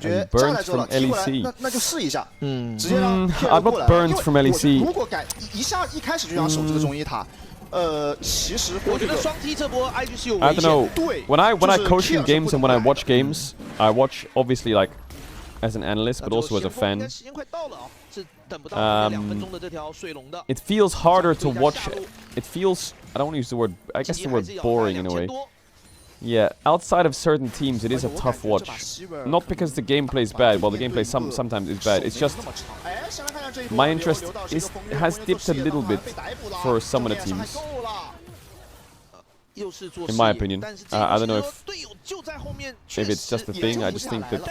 And burnt from LEC. I'm not burnt from LEC. I don't know. When I coach in games and when I watch games, I watch obviously like as an analyst, but also as a fan. It feels harder to watch. It feels, I don't want to use the word, I guess the word boring in a way. Yeah, outside of certain teams, it is a tough watch. Not because the gameplay is bad. Well, the gameplay sometimes is bad. It's just my interest has dipped a little bit for some of the teams. In my opinion, I don't know if it's just a thing. I just think that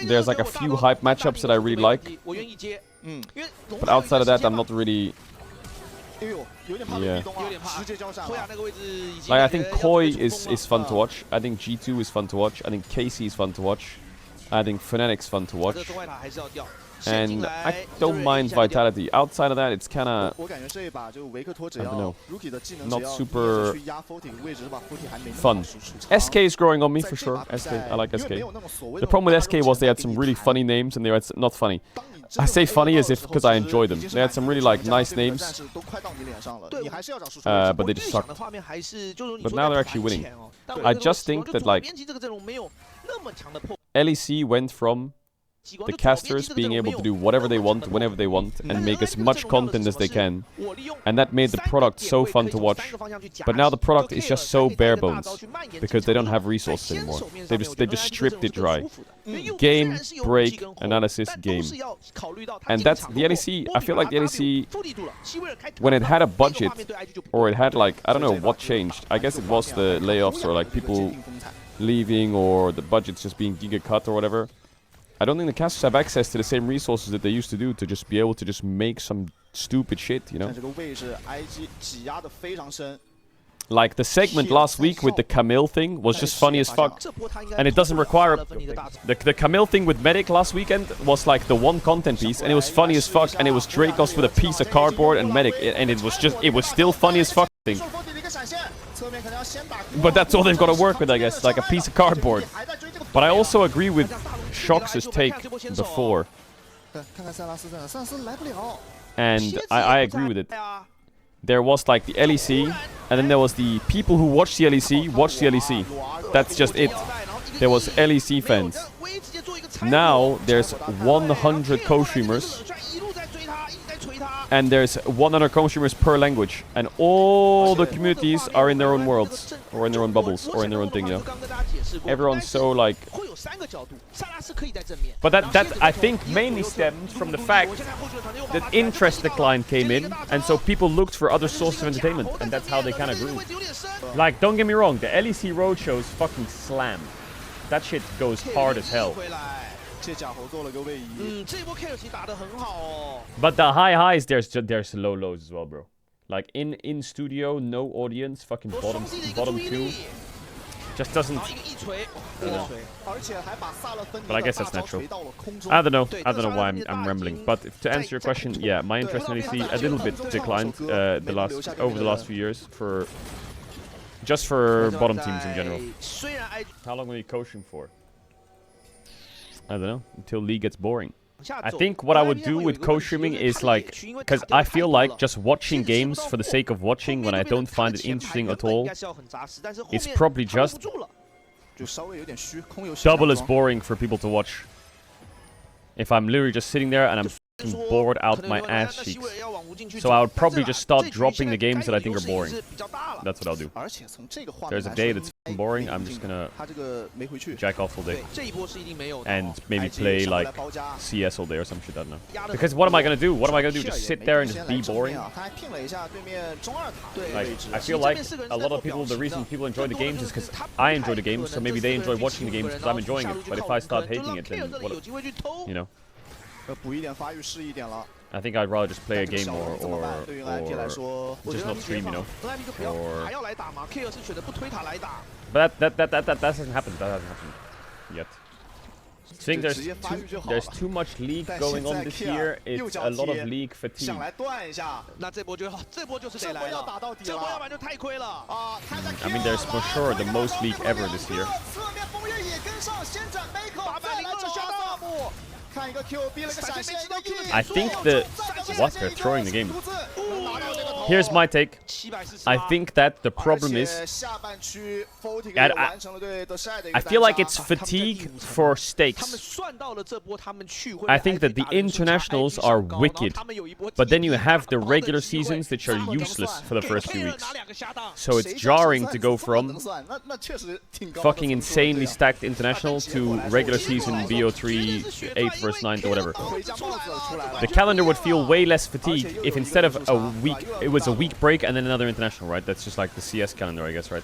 there's like a few hype matchups that I really like, but outside of that, I'm not really. Yeah. Like, I think Koi is fun to watch. I think G2 is fun to watch. I think Casey is fun to watch. I think Fnatic's fun to watch. And I don't mind Vitality. Outside of that, it's kind of, I don't know, not super fun. SK is growing on me for sure. SK, I like SK. The problem with SK was they had some really funny names and they were not funny. I say funny as if because I enjoy them. They had some really like nice names, but they just sucked. But now they're actually winning. I just think that like LEC went from the casters being able to do whatever they want, whenever they want, and make as much content as they can. And that made the product so fun to watch. But now the product is just so bare bones, because they don't have resources anymore. They just stripped it dry. Game, break, analysis, game. And that's the LEC. I feel like the LEC, when it had a budget, or it had like, I don't know what changed. I guess it was the layoffs or like people leaving or the budgets just being giga cut or whatever. I don't think the casters have access to the same resources that they used to do to just be able to just make some stupid shit, you know? Like the segment last week with the Camille thing was just funny as fuck. And it doesn't require... The Camille thing with Medic last weekend was like the one content piece and it was funny as fuck and it was Dracos with a piece of cardboard and Medic and it was still funny as fuck thing. But that's all they've got to work with, I guess, like a piece of cardboard. But I also agree with Shox's take before. And I agree with it. There was like the LEC, and then there was the people who watched the LEC, That's just it. There was LEC fans. Now there's 100 co-streamers. And there's 100 co-streamers per language. And all the communities are in their own worlds. Or in their own bubbles. Or in their own thing, you know. Everyone's so like... But that I think mainly stemmed from the fact that interest decline came in. And so people looked for other sources of entertainment. And that's how they kind of grew. Like, don't get me wrong. The LEC roadshows fucking slam. That shit goes hard as hell. But the high highs, there's low lows as well, bro. Like in studio, no audience, fucking bottom two. Just doesn't. But I guess that's natural. I don't know why I'm rambling. But to answer your question, yeah, my interest in LEC a little bit declined over the last few years just for bottom teams in general. How long were you coaching for? I don't know, until League gets boring. I think what I would do with co-streaming is like, because I feel like just watching games for the sake of watching when I don't find it interesting at all, it's probably just double as boring for people to watch. If I'm literally just sitting there and I'm bored out my ass cheeks. So I would probably just start dropping the games that I think are boring. That's what I'll do. There's a day that's boring, I'm just gonna jack off all day. And maybe play like CS all day or some shit, I don't know. Because what am I gonna do? Just sit there and just be boring? Like, I feel like a lot of people, the reason people enjoy the games is because I enjoy the games, so maybe they enjoy watching the games because I'm enjoying it. But if I start hating it, then what, you know? I think I'd rather just play a game or just not stream, you know. But that hasn't happened. That hasn't happened yet. I think there's too much league going on this year. It's a lot of league fatigue. I mean, there's for sure the most league ever this year. I think they're throwing the game. Here's my take. I think that the problem is, I feel like it's fatigue for stakes. I think that the internationals are wicked, but then you have the regular seasons which are useless for the first few weeks. So it's jarring to go from fucking insanely stacked international to regular season BO3 8th versus 9th or whatever. The calendar would feel way less fatigued if instead of a week, it was a week break and then another international, right? That's just like the CS calendar, I guess, right?